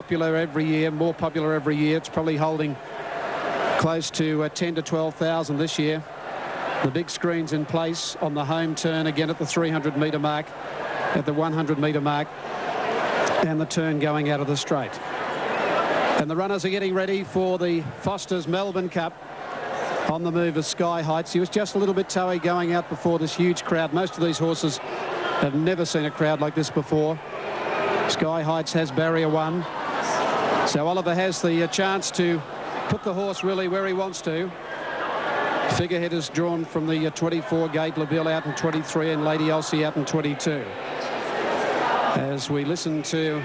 Popular every year, more popular every year. It's probably holding close to 10 to 12,000 this year. The big screen's in place on the home turn again at the 300-metre mark, at the 100-metre mark, and the turn going out of the straight. And the runners are getting ready for the Foster's Melbourne Cup. On the move is Sky Heights. He was just a little bit toey going out before this huge crowd. Most of these horses have never seen a crowd like this before. Sky Heights has barrier 1. So Oliver has the chance to put the horse really where he wants to. Figurehead is drawn from the 24 gate, LaVille out in 23 and Lady Elsie out in 22. As we listen to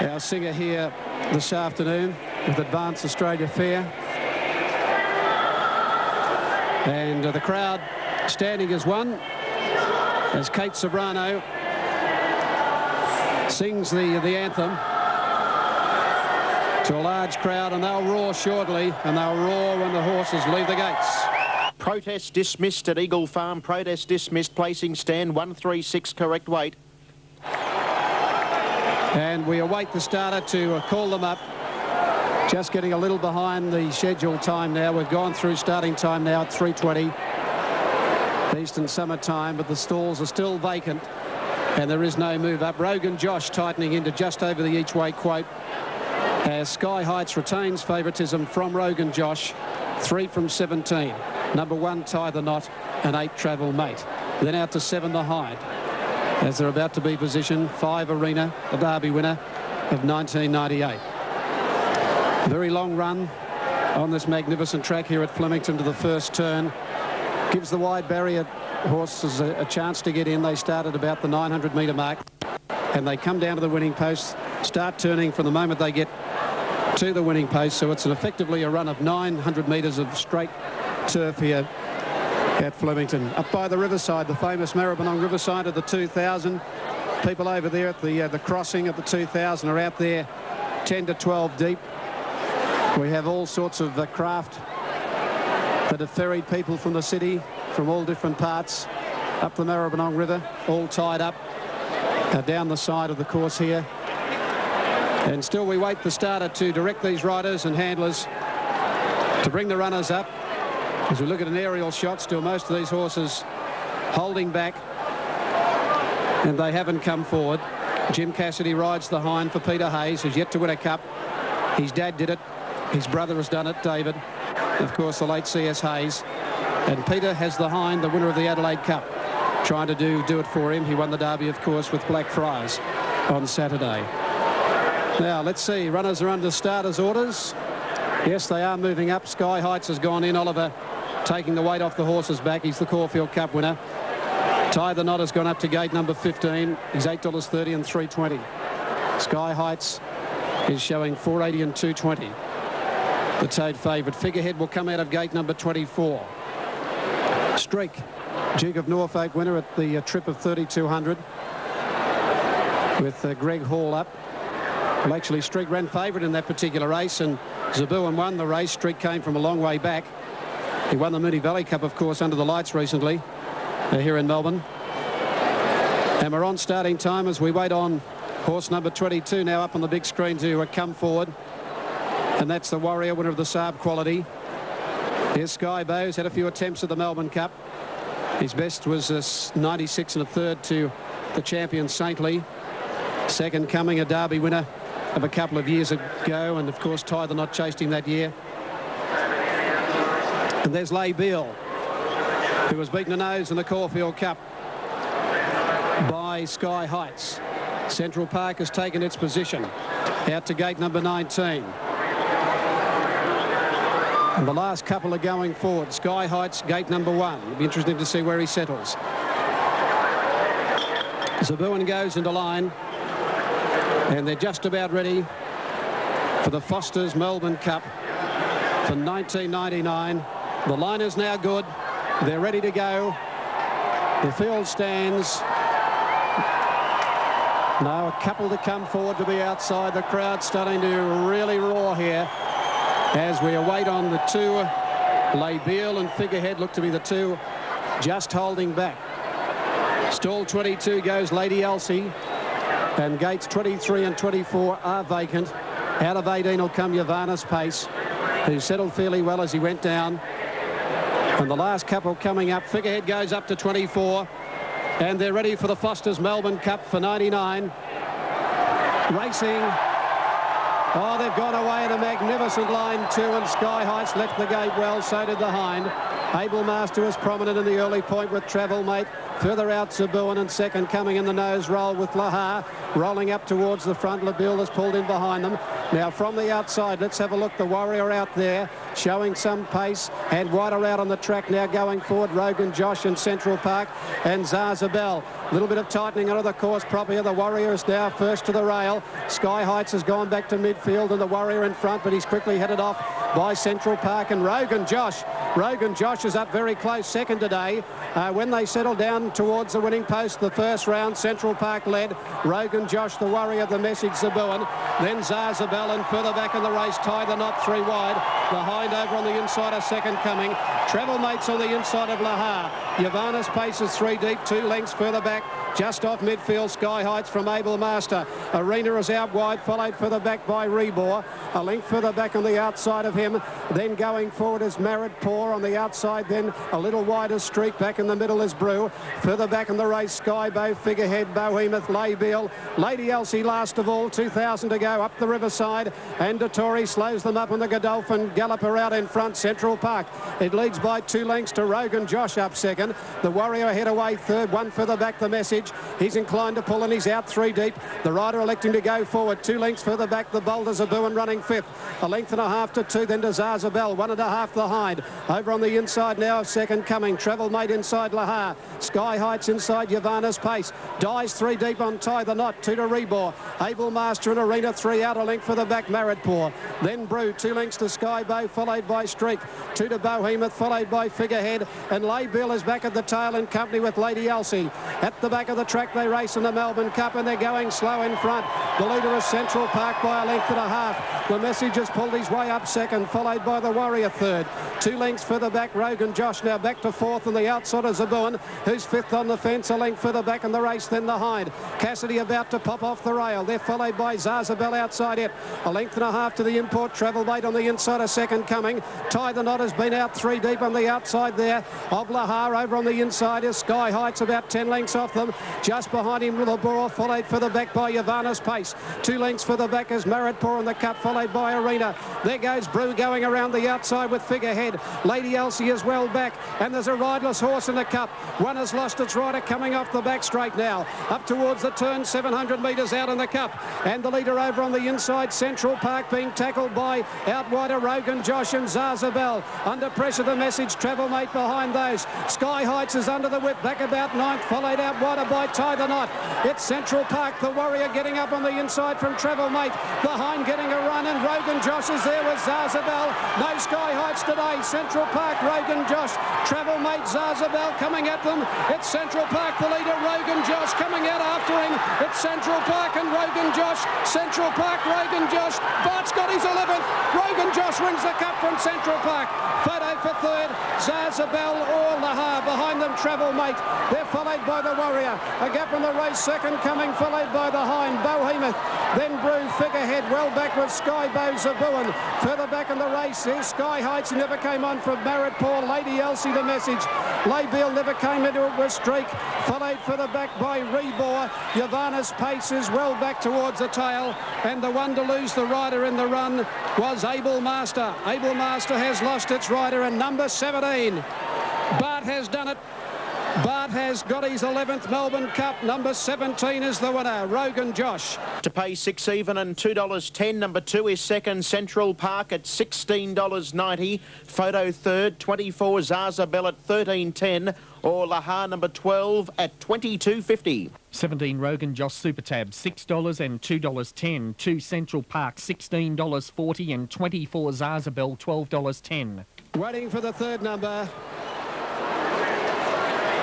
our singer here this afternoon with Advance Australia Fair. And the crowd standing as one as Kate Sobrano sings the anthem to a large crowd, and they'll roar shortly, and they'll roar when the horses leave the gates. Protest dismissed at Eagle Farm. Protest dismissed. Placing stand 136 correct weight. And we await the starter to call them up. Just getting a little behind the scheduled time now. We've gone through starting time now at 3:20 Eastern Summer Time, but the stalls are still vacant and there is no move up. Rogan Josh tightening into just over the each way quote as Sky Heights retains favouritism from Rogan Josh. 3 from 17. Number 1 Tie the Knot and 8 Travel Mate. Then out to 7 The Hyde as they're about to be positioned. 5 Arena, the Derby winner of 1998. Very long run on this magnificent track here at Flemington to the first turn. Gives the wide barrier horses a chance to get in. They start at about the 900-metre mark and they come down to the winning post, start turning from the moment they get to the winning post. So it's effectively a run of 900 metres of straight turf here at Flemington. Up by the riverside, the famous Maribyrnong Riverside of the 2000. People over there at the crossing at the 2000 are out there 10 to 12 deep. We have all sorts of craft that have ferried people from the city, from all different parts, up the Maribyrnong River, all tied up down the side of the course here. And still we wait the starter to direct these riders and handlers to bring the runners up. As we look at an aerial shot, still most of these horses holding back, and they haven't come forward. Jim Cassidy rides the hind for Peter Hayes, who's yet to win a cup. His dad did it. His brother has done it, David. Of course, the late C.S. Hayes. And Peter has the hind, the winner of the Adelaide Cup, trying to do it for him. He won the Derby, of course, with Blackfriars on Saturday. Now, let's see. Runners are under starters' orders. Yes, they are moving up. Sky Heights has gone in. Oliver taking the weight off the horse's back. He's the Caulfield Cup winner. Tie the Knot has gone up to gate number 15. He's $8.30 and $3.20. Sky Heights is showing $4.80 and $2.20. The Toad favourite. Figurehead will come out of gate number 24. Streak, Duke of Norfolk winner at the trip of 3,200 with Greg Hall up. Well, actually, Streak ran favourite in that particular race, and Zabuan won the race. Streak came from a long way back. He won the Moonee Valley Cup, of course, under the lights recently here in Melbourne. And we're on starting time as we wait on horse number 22 now up on the big screen to come forward. And that's the Warrior, winner of the Saab Quality. Here's Sky Bowes, had a few attempts at the Melbourne Cup. His best was 96 and a third to the champion Saintly. Second coming, a Derby winner of a couple of years ago, and of course Tie the Knot chased him that year. And there's Lay Beale, who was beaten a nose in the Caulfield Cup by Sky Heights. Central Park has taken its position out to gate number 19. And the last couple are going forward. Sky Heights, gate number 1. It'll be interesting to see where he settles. Zabuan goes into line, and they're just about ready for the Foster's Melbourne Cup for 1999. The line is now good. They're ready to go. The field stands. Now a couple to come forward to be outside. The crowd starting to really roar here as we await on the two. Lay Beale and Figurehead look to be the two just holding back. Stall 22 goes Lady Elsie. And gates 23 and 24 are vacant. Out of 18 will come Yavanis Pace, who settled fairly well as he went down. And the last couple coming up, Figurehead goes up to 24. And they're ready for the Foster's Melbourne Cup for 99. Racing. Oh, they've gone away in a magnificent line too, and Sky Heights left the gate well, so did the Hind. Able Master was prominent in the early point with Travel Mate. Further out, Zabuan, and second coming in the nose roll with Lahar. Rolling up towards the front, Labil has pulled in behind them. Now from the outside, let's have a look. The Warrior out there, showing some pace, and wider out on the track now going forward. Rogan Josh and Central Park and Zarzabel. A little bit of tightening out of the course proper. The Warrior is now first to the rail. Sky Heights has gone back to midfield, and the Warrior in front, but he's quickly headed off by Central Park and Rogan Josh. Rogan Josh is up very close second today. When they settle down towards the winning post, the first round, Central Park led. Rogan Josh, the Warrior, the Message, Zabuan. Then Zarzabel, and further back in the race, Tie the Knot 3 wide. The Hind over on the inside, a second coming. Travel Mates on the inside of Lahar. Yavanis Pace is 3 deep, 2 lengths further back. Just off midfield, Sky Heights from Able Master. Arena is out wide, followed further back by Rebor. A length further back on the outside of him. Then going forward is Marriott Paw on the outside. Then a little wider streak back in the middle is Brew. Further back in the race, Skybow, Figurehead, Bohemoth, Laybeal. Lady Elsie last of all, 2,000 to go up the riverside. And Dettori slows them up on the Godolphin. Galloper out in front, Central Park. It leads by 2 lengths to Rogan Josh up second. The Warrior head away third, 1 further back the Message. He's inclined to pull, and he's out 3 deep. The rider electing to go forward. 2 lengths further back, the Boulder Zabuan running 5th. A length and a half to 2, then to Zarzabel. 1.5 the Hind. Over on the inside now, second coming. Travel Mate inside Lahar. Sky Heights inside Yavanis Pace. Dies 3 deep on Tie the Knot. 2 to Rebor. Able Master and Arena 3 out, a length for the back, Marriott. Then Brew, 2 lengths to Skybow, followed by Streak. 2 to Bohemoth, followed by Figurehead. And Laybill is back at the tail in company with Lady Elsie. At the back of the track they race in the Melbourne Cup, and they're going slow in front. The leader is Central Park by a length and a half. The Message has pulled his way up second, followed by the Warrior third. 2 lengths further back, Rogan Josh now back to fourth, and the outside of Zabuan, who's 5th on the fence. A length further back in the race, then the Hind. Cassidy about to pop off the rail. They're followed by Zarzabel outside it. A length and a half to the import. Travel Mate on the inside, a second coming. Tie the Knot has been out 3 deep on the outside there. Of Lahar over on the inside is Sky Heights, about 10 lengths off them. Just behind him, Labor, followed further back by Yavanis Pace. 2 lengths further back is Marriott in the Cup, followed by Arena. There goes Brew going around the outside with Figurehead. Lady Elsie is well back, and there's a riderless horse in the Cup. One has lost its rider coming off the back straight now. Up towards the turn, 700 metres out in the Cup. And the leader over on the inside, Central Park, being tackled by out wider Rogan Josh and Zarzabel. Under pressure, the Message, Travel Mate behind those. Sky Heights is under the whip, back about 9th, followed out wider by Tie the Knot. It's Central Park, the Warrior getting up on the inside from Travel Mate. The Hind getting a run, and Rogan Josh is there with Zarzabel. No Sky Heights today. Central Park, Rogan Josh. Travel Mate, Zarzabel coming at them. It's Central Park, the leader, Rogan Josh coming out after him. It's Central Park and Rogan Josh. Central Park, Rogan Josh. Bart's got his 11th. Rogan Josh wins the Cup from Central Park. Photo for third, Zarzabel or Lahar. Behind them, Travel Mate. They're followed by the Warrior. A gap in the race, second coming, followed by the Hind, Bohemoth. Then Brew, Figurehead, well back with Skybow, Zabuan. Further back in the race, here's Sky Heights, who never came on from Marriott Paul. Lady Elsie, the Message. Laybill never came into it with Streak. Followed further back by Rebor. Yavanis Pace is well back towards the tail. And the one to lose the rider in the run was Able Master. Able Master has lost its rider, and number 17. Bart has done it. Bart has got his 11th Melbourne Cup. Number 17 is the winner, Rogan Josh. To pay 6 even and $2.10. Number 2 is second, Central Park at $16.90. Photo third, 24 Zarzabel at $13.10. Or Lahar number 12 at $22.50. 17 Rogan Josh Super Tab, $6 and $2.10. 2 Central Park, $16.40, and 24 Zarzabel, $12.10. Waiting for the third number.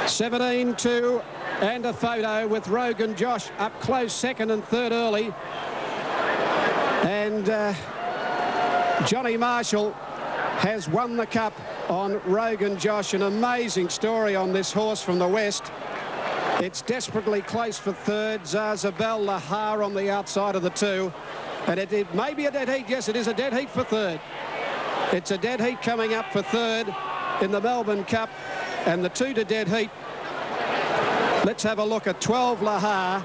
17-2 and a photo with Rogan Josh up close second and third early. And Johnny Marshall has won the Cup on Rogan Josh. An amazing story on this horse from the West. It's desperately close for third. Zazabel Lahar on the outside of the 2. And it may be a dead heat. Yes, it is a dead heat for third. It's a dead heat coming up for third in the Melbourne Cup. And the 2 to dead heat. Let's have a look at 12 Lahar.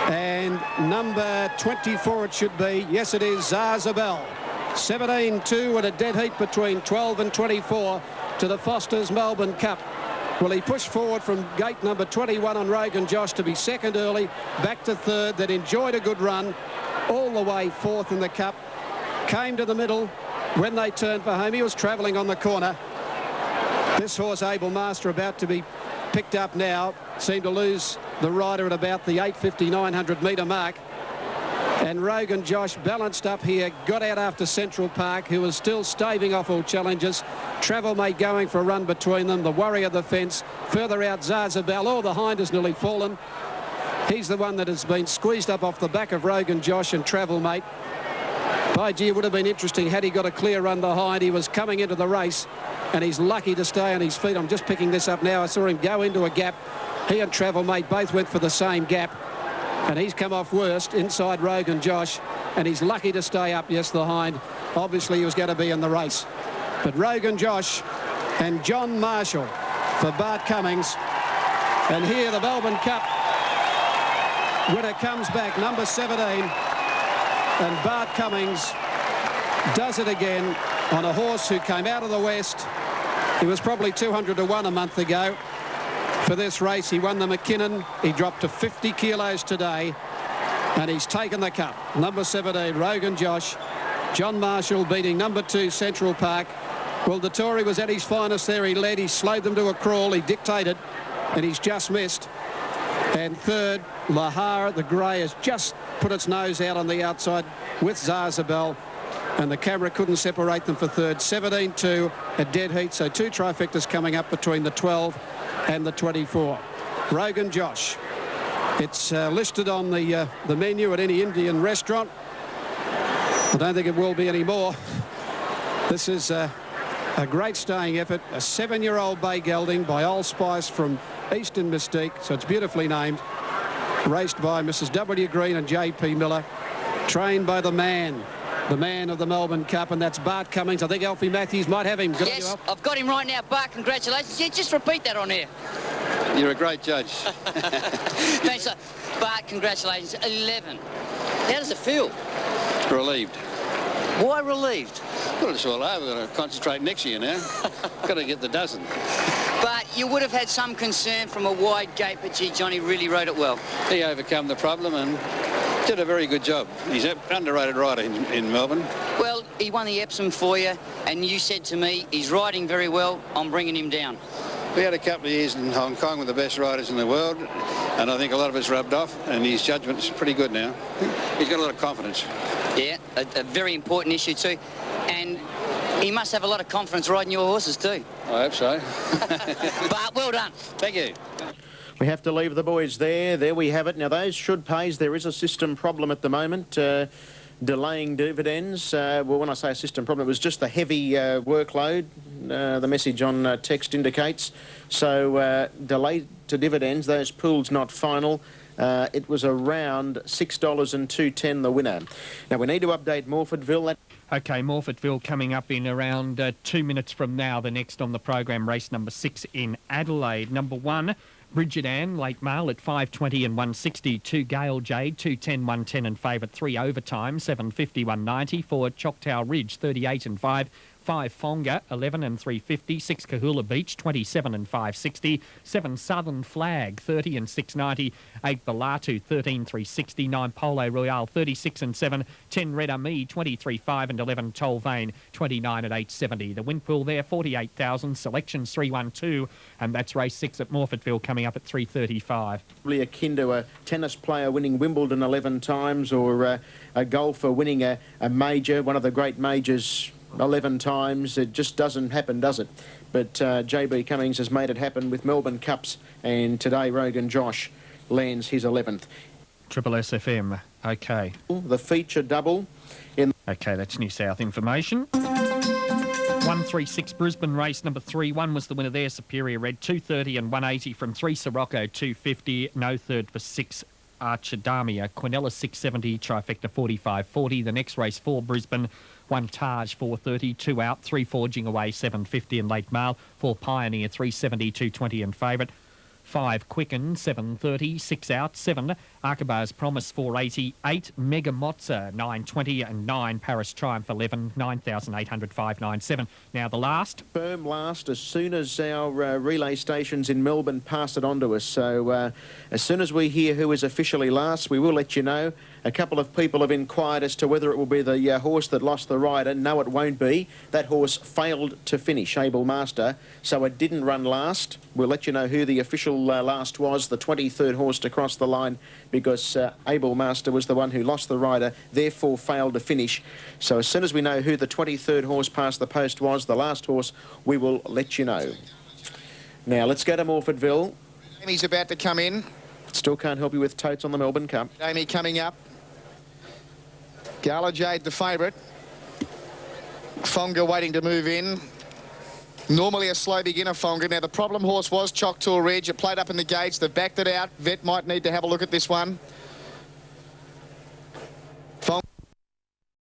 And number 24 it should be. Yes, it is Zazabel. 17-2 and a dead heat between 12 and 24 to the Foster's Melbourne Cup. Well, he pushed forward from gate number 21 on Rogan Josh to be second early, back to third, then enjoyed a good run all the way fourth in the Cup. Came to the middle when they turned for home. He was travelling on the corner. This horse, Able Master, about to be picked up now, seemed to lose the rider at about the 850, 900 metre mark. And Rogan Josh balanced up here, got out after Central Park, who was still staving off all challenges. Travel Mate going for a run between them. The Warrior the fence. Further out, Zazabel. Oh, the hind has nearly fallen. He's the one that has been squeezed up off the back of Rogan Josh and Travel Mate. By gee, it would have been interesting had he got a clear run behind. He was coming into the race, and he's lucky to stay on his feet. I'm just picking this up now. I saw him go into a gap. He and Travel Mate both went for the same gap. And he's come off worst inside Rogan Josh, and he's lucky to stay up. Yes, the hind. Obviously, he was going to be in the race. But Rogan Josh and John Marshall for Bart Cummings. And here the Melbourne Cup winner comes back, number 17. And Bart Cummings does it again on a horse who came out of the West. He was probably 200 to 1 a month ago. For this race, he won the McKinnon. He dropped to 50 kilos today, and he's taken the Cup. Number 17, Rogan Josh. John Marshall beating number 2, Central Park. Well, the Tory was at his finest there. He led, he slowed them to a crawl, he dictated, and he's just missed. And third, Lahar, the grey, has just put its nose out on the outside with Zazabel, and the camera couldn't separate them for third. 17-2 at dead heat, so 2 trifectas coming up between the 12 and the 24. Rogan Josh. It's listed on the menu at any Indian restaurant. I don't think it will be anymore. This is a great staying effort. A 7-year-old bay gelding by Allspice from Eastern Mystique, so it's beautifully named. Raced by Mrs. W. Green and J.P. Miller. Trained by the man of the Melbourne Cup, and that's Bart Cummings. I think Alfie Matthews might have him. Good on you, Alf. I've got him right now. Bart, congratulations. Yeah, just repeat that on air. You're a great judge. Thanks, sir. Bart, congratulations. 11. How does it feel? Relieved. Why relieved? Well, it's all over. We've got to concentrate next year now. Got to get the dozen. But you would have had some concern from a wide gate, but gee, Johnny really rode it well. He overcome the problem and did a very good job. He's an underrated rider in Melbourne. Well, he won the Epsom for you, and you said to me, he's riding very well, I'm bringing him down. We had a couple of years in Hong Kong with the best riders in the world, and I think a lot of it's rubbed off, and his judgment's pretty good now. He's got a lot of confidence. Yeah, a very important issue too. And he must have a lot of confidence riding your horses too. I hope so. But well done. Thank you. We have to leave the boys there. There we have it. Now, those should pays. There is a system problem at the moment, delaying dividends. Well, when I say a system problem, it was just the heavy workload. The message on text indicates. So, delay to dividends. Those pools not final. It was around $6 and $2.10 the winner. Now, we need to update Morfordville. OK, Morfordville coming up in around 2 minutes from now. The next on the program, race number 6 in Adelaide. Number 1, Bridget Ann, late mail at 5.20 and 160. 2, Gale Jade, 2.10, 110 and favourite. 3, Overtime, 7.50, 190. 4, Choctaw Ridge, 38 and 5. 5, Fonga, 11 and 350. 6, Kahula Beach, 27 and 560. 7, Southern Flag, 30 and 690. 8, Balatu, 13 360. 9, Polo Royale, 36 and 7. 10, Red Army, 23 5 and 11, Tolvane, 29 at 870. The win pool there, 48,000. Selections 312, and that's race 6 at Morfordville coming up at 3:35. Probably akin to a tennis player winning Wimbledon 11 times, or a golfer winning a major, one of the great majors 11 times. It just doesn't happen, does it? But JB Cummings has made it happen with Melbourne Cups, and today Rogan Josh lands his 11th. Triple SFM, OK. The feature double in... OK, that's New South information. 136 Brisbane race number 3. 1 was the winner there, Superior Red. 230 and 180 from 3 Sirocco, 250. No third for 6 Archidamia. Quinella 670, Trifecta 45.40. The next race 4 Brisbane. 1 Taj 430, 2 out. 3 Forging Away 750 and Late Mail. 4 Pioneer 370, 220 and favourite. 5 Quicken 730, 6 out. 7 Arkabar's Promise 480, 8 Mega Mozza 920 and 9 Paris Triumph 11, 9,800 597. Now the last. Firm last as soon as our relay stations in Melbourne pass it on to us. So as soon as we hear who is officially last, we will let you know. A couple of people have inquired as to whether it will be the horse that lost the rider. No, it won't be. That horse failed to finish, Able Master, so it didn't run last. We'll let you know who the official last was, the 23rd horse to cross the line, because Able Master was the one who lost the rider, therefore failed to finish. So as soon as we know who the 23rd horse past the post was, the last horse, we will let you know. Now, let's go to Morfordville. Amy's about to come in. Still can't help you with totes on the Melbourne Cup. Amy coming up. Gala Jade, the favourite. Fonga waiting to move in. Normally a slow beginner, Fonga. Now, the problem horse was Choctaw Ridge. It played up in the gates. They've backed it out. Vet might need to have a look at this one.